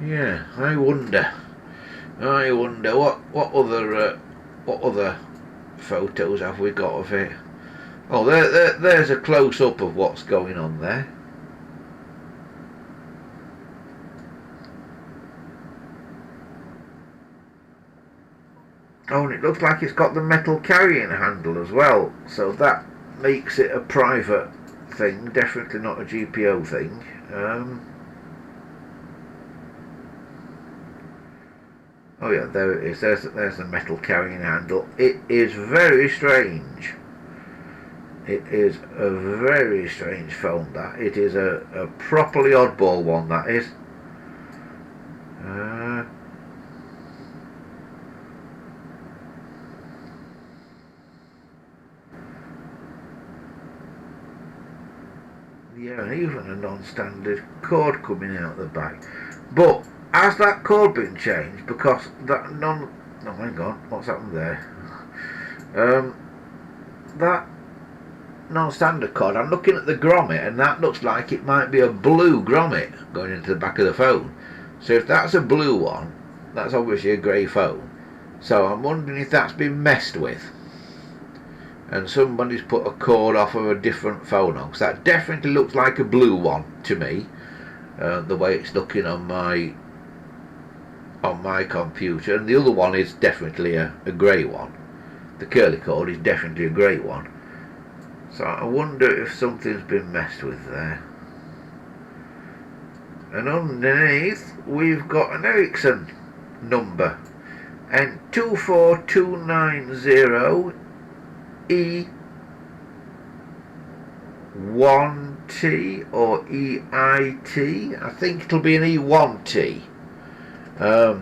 A: Yeah, I wonder what other photos have we got of it? Oh, there's a close-up of what's going on there. Oh, and it looks like it's got the metal carrying handle as well, so that makes it a private thing, definitely not a GPO thing. Oh yeah, there it is. There's the metal carrying handle. It is very strange. It is a very strange phone, that. It is a properly oddball one, that is. Yeah, even a non-standard cord coming out the back. But has that cord been changed? Because that non... Oh, hang on. What's happened there? That non-standard cord, I'm looking at the grommet, and that looks like it might be a blue grommet going into the back of the phone. So if that's a blue one, that's obviously a grey phone. So I'm wondering if that's been messed with, and somebody's put a cord off of a different phone on, because that definitely looks like a blue one to me, the way it's looking on my computer, and the other one is definitely a grey one. The curly cord is definitely a grey one. So I wonder if something's been messed with there. And underneath we've got an Ericsson number, and 24290E1T or EIT. I think it'll be an E1T. I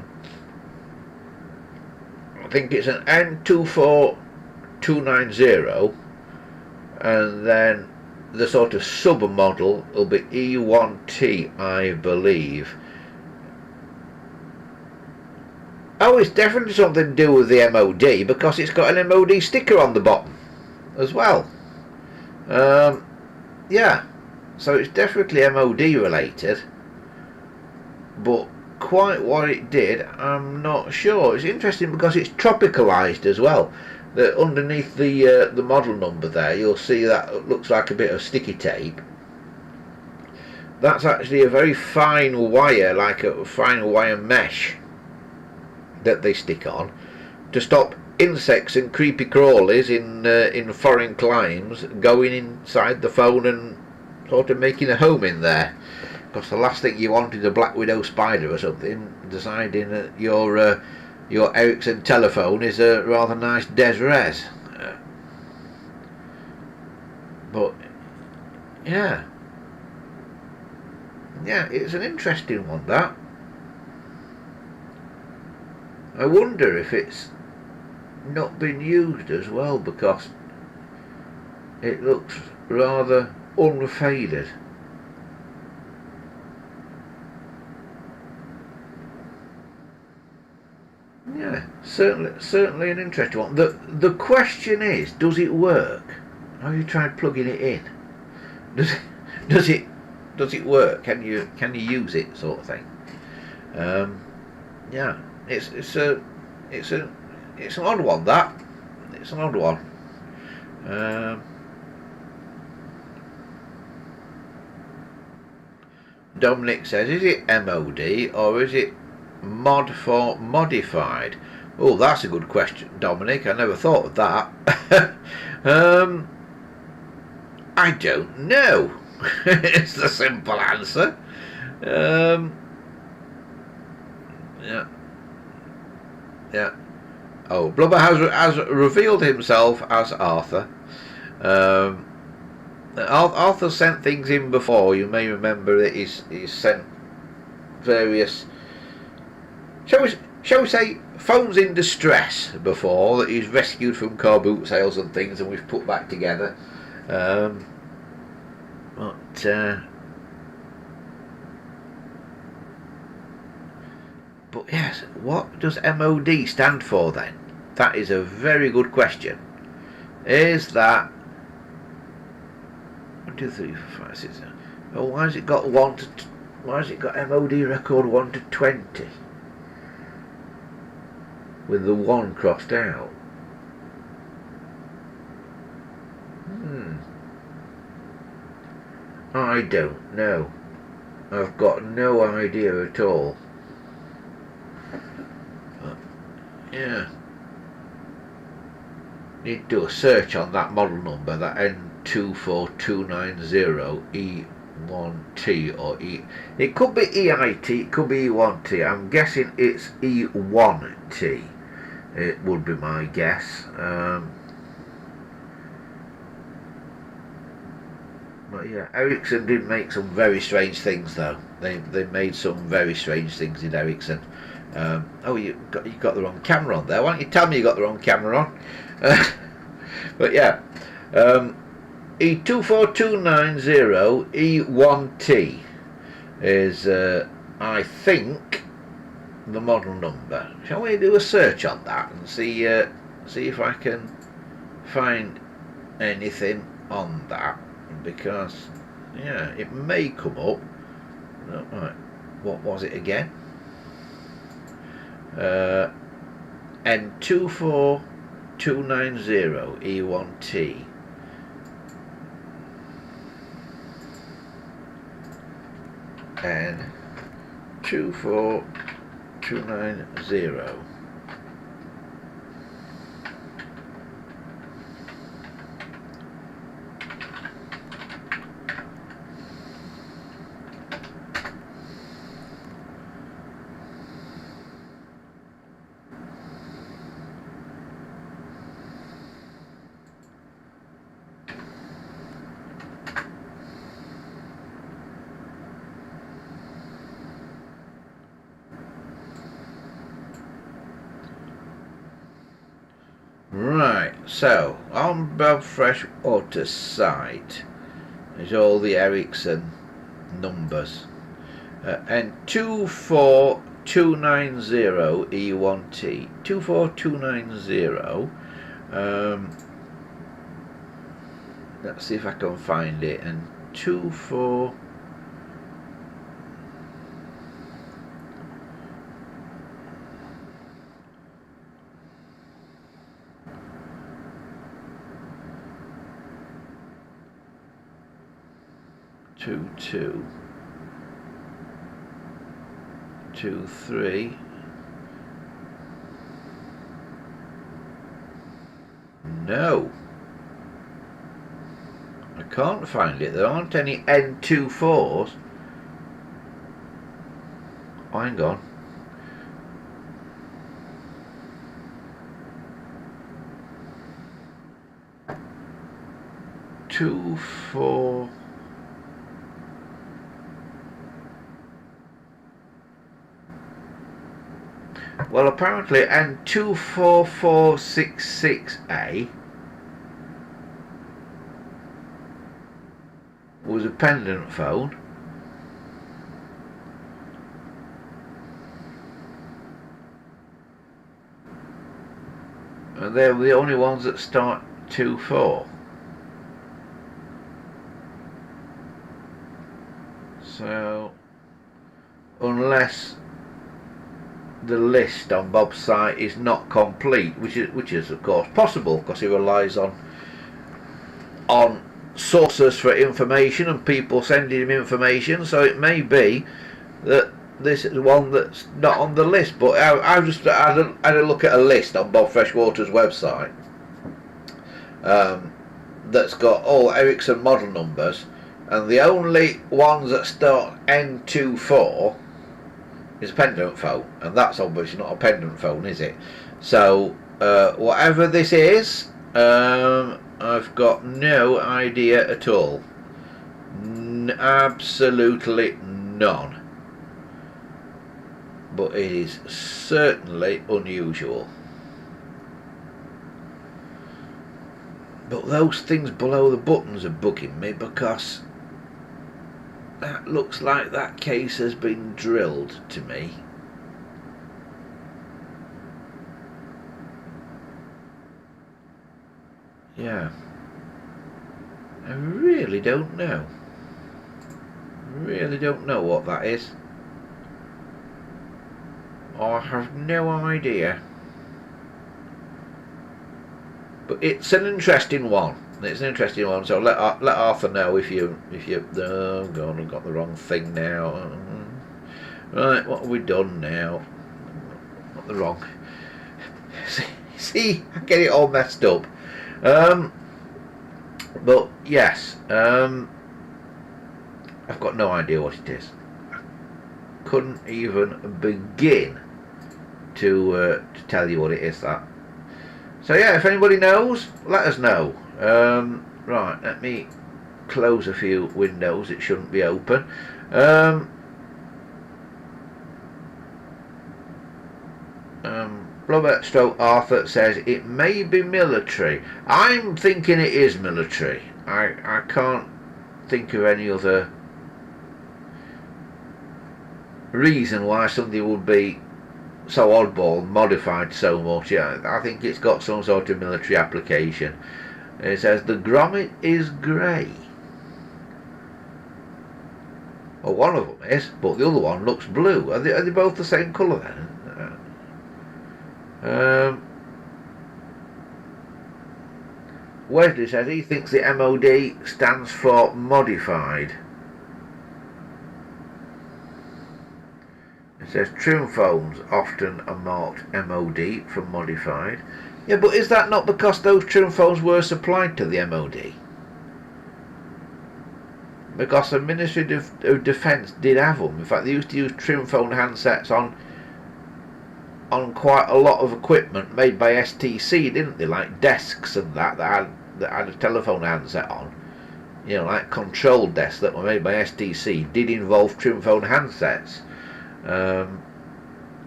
A: think it's an N24290, and then the sort of sub-model will be E1T, I believe. Oh, it's definitely something to do with the MOD, because it's got an MOD sticker on the bottom as well. Yeah, so it's definitely MOD related, but quite what it did, I'm not sure. It's interesting because it's tropicalized as well. Underneath the model number there, you'll see that it looks like a bit of sticky tape. That's actually a very fine wire, like a fine wire mesh that they stick on to stop insects and creepy crawlies in foreign climes going inside the phone and sort of making a home in there. Because the last thing you want is a black widow spider or something deciding that your Ericsson telephone is a rather nice des res. But yeah, it's an interesting one, that. I wonder if it's not been used as well, because it looks rather unfaded. Yeah, certainly an interesting one. The question is, does it work? Have you tried plugging it in? Does it does it does it work? Can you use it, sort of thing? Yeah, it's a it's a it's an odd one, that. It's an odd one. Dominic says, is it MOD or is it mod for modified? Oh, that's a good question, Dominic. I never thought of that. I don't know. It's the simple answer. Yeah. Yeah. Oh, Blubber has revealed himself as Arthur. Arthur sent things in before. You may remember that he's sent various, shall we say, phones in distress before, that he's rescued from car boot sales and things, and we've put back together. But yes, what does MOD stand for then? That is a very good question. Is that 1, 2, 3, 4, 5, 6, 7? Oh, why has it got MOD record 1 to 20 with the 1 crossed out? I don't know. I've got no idea at all. Yeah. Need to do a search on that model number, that N24290E1T or E. It could be EIT, it could be E1T. I'm guessing it's E1T. It would be my guess. But yeah, Ericsson did make some very strange things, though. They made some very strange things in Ericsson. Oh, you got the wrong camera on there. Why don't you tell me you got the wrong camera on? But yeah, E24290E1T is, I think, the model number. Shall we do a search on that and see if I can find anything on that? Because yeah, it may come up. Oh, right. What was it again? N24290E1T. N24290. Right, so on Bob Fresh Auto site is all the Ericsson numbers. N24290E1T. 24290. Let's see if I can find it. And 24. Two, 3. No, I can't find it. There aren't any N24s. Oh, hang on. 24. Well, apparently N24466A was a pendant phone. And they were the only ones that start 24. So unless the list on Bob's site is not complete, which is of course possible because he relies on sources for information and people sending him information, so it may be that this is one that's not on the list. But I just had a look at a list on Bob Freshwater's website that's got all Ericsson model numbers, and the only ones that start N24 is a pendant phone, and that's obviously not a pendant phone, is it? So whatever this is, I've got no idea at all. Absolutely none. But it is certainly unusual. But those things below the buttons are bugging me, because that looks like that case has been drilled to me. Yeah. I really don't know. Really don't know what that is. I have no idea. But it's an interesting one. It's an interesting one. So let Arthur know if you oh God, I've got the wrong thing now. Right, what have we done now? Not the wrong. See, I get it all messed up. But yes, I've got no idea what it is. I couldn't even begin to tell you what it is. That. So yeah, if anybody knows, let us know. Right, let me close a few windows. It shouldn't be open. Robert Stroke Arthur says it may be military. I'm thinking it is military. I can't think of any other reason why something would be so oddball, modified so much. Yeah, I think it's got some sort of military application. It says the grommet is grey. Well, one of them is, but the other one looks blue. Are they both the same colour then? Wesley says he thinks the MOD stands for modified. It says trim phones often are marked MOD for modified. Yeah, but is that not because those trim phones were supplied to the MOD? Because the Ministry of Defence did have them. In fact, they used to use trim phone handsets on quite a lot of equipment made by STC, didn't they? Like desks and that had a telephone handset on. You know, like control desks that were made by STC did involve trim phone handsets.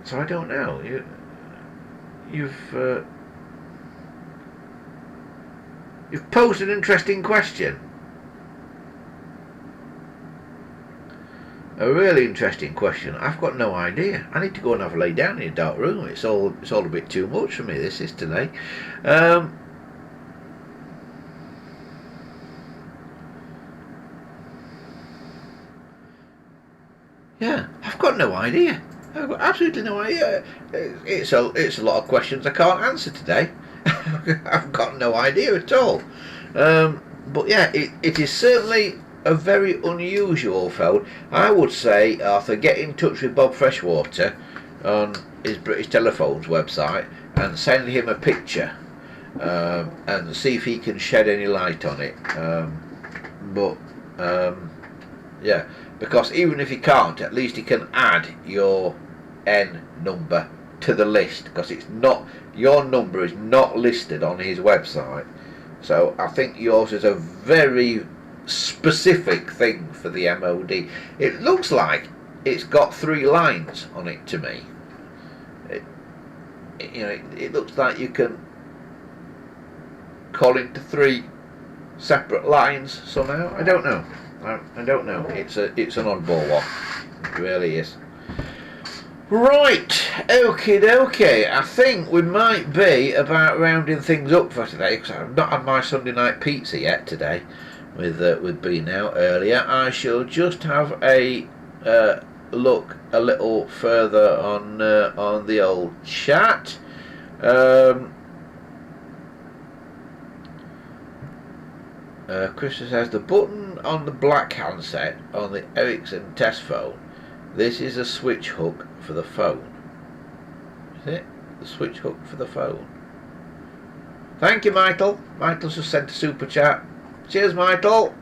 A: So I don't know. You've posed an interesting question. A really interesting question. I've got no idea. I need to go and have a lay down in a dark room. It's all a bit too much for me. This is today. Yeah, I've got no idea. I've got absolutely no idea. It's a lot of questions I can't answer today. I've got no idea at all. But yeah, it is certainly a very unusual phone. I would say, Arthur, get in touch with Bob Freshwater on his British Telephones website and send him a picture and see if he can shed any light on it. Yeah, because even if he can't, at least he can add your N number to the list, because it's not, your number is not listed on his website. So I think yours is a very specific thing for the MOD. It looks like it's got 3 lines on it to me. It looks like you can call into 3 separate lines somehow. I don't know. I don't know. It's an oddball one. It really is. Right, okie dokie. I think we might be about rounding things up for today, because I've not had my Sunday night pizza yet today. with being out earlier. I shall just have a look a little further on the old chat. Chris says the button on the black handset on the Ericsson test phone. This is a switch hook for the phone. Is it the switch hook for the phone? Thank you, Michael. Michael's just sent a super chat. Cheers, Michael.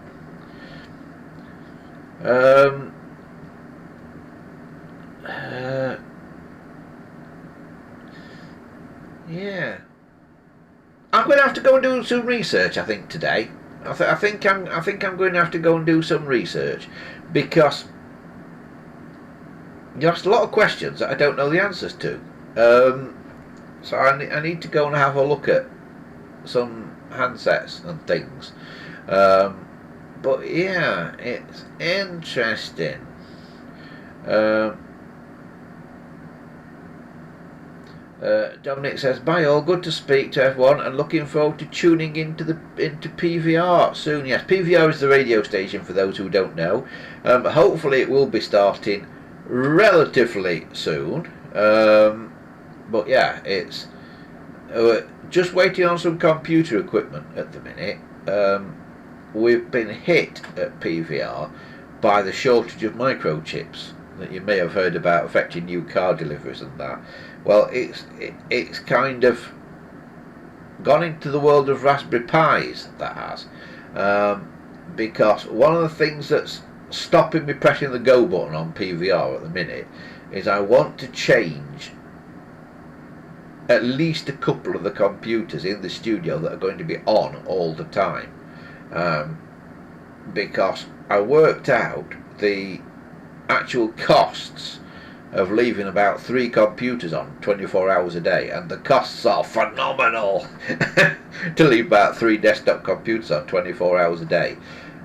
A: Yeah, I'm going to have to go and do some research. I think today. I think I'm going to have to go and do some research, because you asked a lot of questions that I don't know the answers to. So I need to go and have a look at some handsets and things. But yeah, it's interesting. Dominic says, "Bye all, good to speak to everyone, and looking forward to tuning into PVR soon." Yes, PVR is the radio station for those who don't know. Hopefully, it will be starting relatively soon. But yeah, it's just waiting on some computer equipment at the minute. We've been hit at PVR by the shortage of microchips that you may have heard about affecting new car deliveries and that. Well, it's kind of gone into the world of Raspberry Pis, that has, because one of the things that's stopping me pressing the go button on PVR at the minute is I want to change at least a couple of the computers in the studio that are going to be on all the time, because I worked out the actual costs of leaving about 3 computers on 24 hours a day, and the costs are phenomenal to leave about 3 desktop computers on 24 hours a day.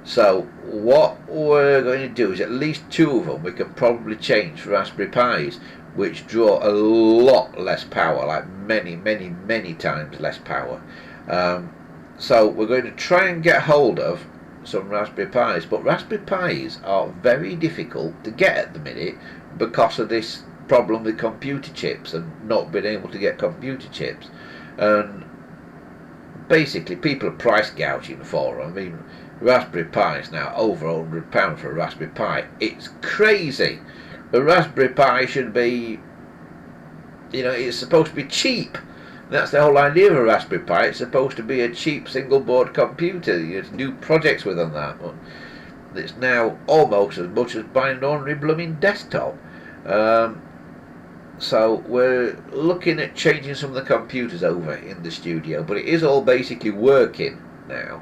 A: So what we're going to do is at least 2 of them we can probably change for Raspberry Pis, which draw a lot less power, like many times less power. So we're going to try and get hold of some Raspberry Pis, but Raspberry Pis are very difficult to get at the minute because of this problem with computer chips and not being able to get computer chips. And basically people are price gouging for them. I mean, Raspberry Pi is now over £100 for a Raspberry Pi. It's crazy. A Raspberry Pi should be, it's supposed to be cheap. That's the whole idea of a Raspberry Pi. It's supposed to be a cheap single board computer. You do projects with on that. But it's now almost as much as buying an ordinary blooming desktop. So we're looking at changing some of the computers over in the studio, but it is all basically working now.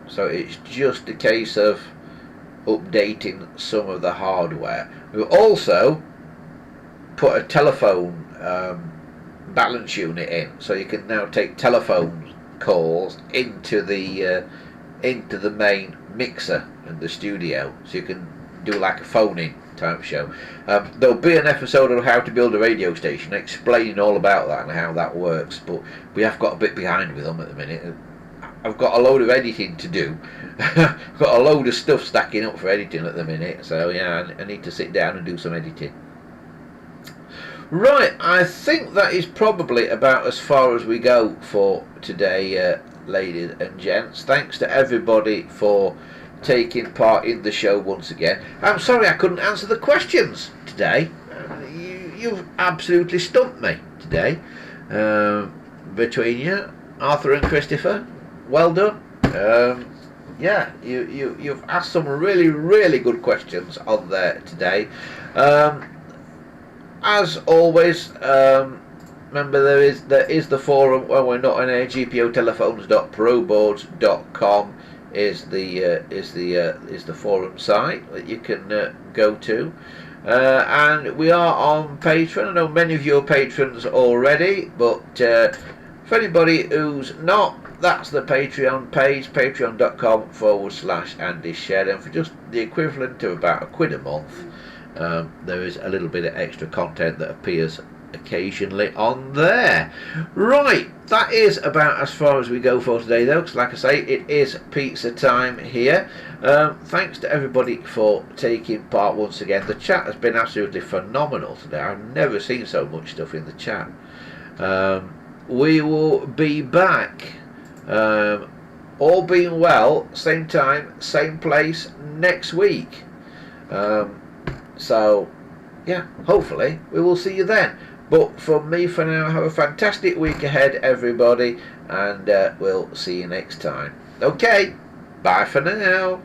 A: So it's just a case of updating some of the hardware. We've also put a telephone balance unit in, so you can now take telephone calls into the main mixer in the studio, so you can do like a phone-in type show. There'll be an episode of how to build a radio station explaining all about that and how that works, but we have got a bit behind with them at the minute. I've got a load of editing to do. I've got a load of stuff stacking up for editing at the minute, so yeah, I need to sit down and do some editing. Right, I think that is probably about as far as we go for today, ladies and gents. Thanks to everybody for taking part in the show once again. I'm sorry I couldn't answer the questions today. You've absolutely stumped me today. Between you, Arthur and Christopher, well done. Yeah, you've asked some really good questions on there today. As always, remember there is the forum when we're not on air. gpotelephones.proboards.com is the forum site that you can go to, and we are on Patreon. I know many of you are patrons already, but for anybody who's not, that's the Patreon page, patreon.com/Andy Shed, and for just the equivalent of about £1 a month, there is a little bit of extra content that appears occasionally on there. Right, that is about as far as we go for today though, because like I say, it is pizza time here. Thanks to everybody for taking part once again. The chat has been absolutely phenomenal today. I've never seen so much stuff in the chat. We will be back, all being well, same time, same place next week. So yeah, hopefully we will see you then. But from me for now, have a fantastic week ahead, everybody, and we'll see you next time. Okay, bye for now.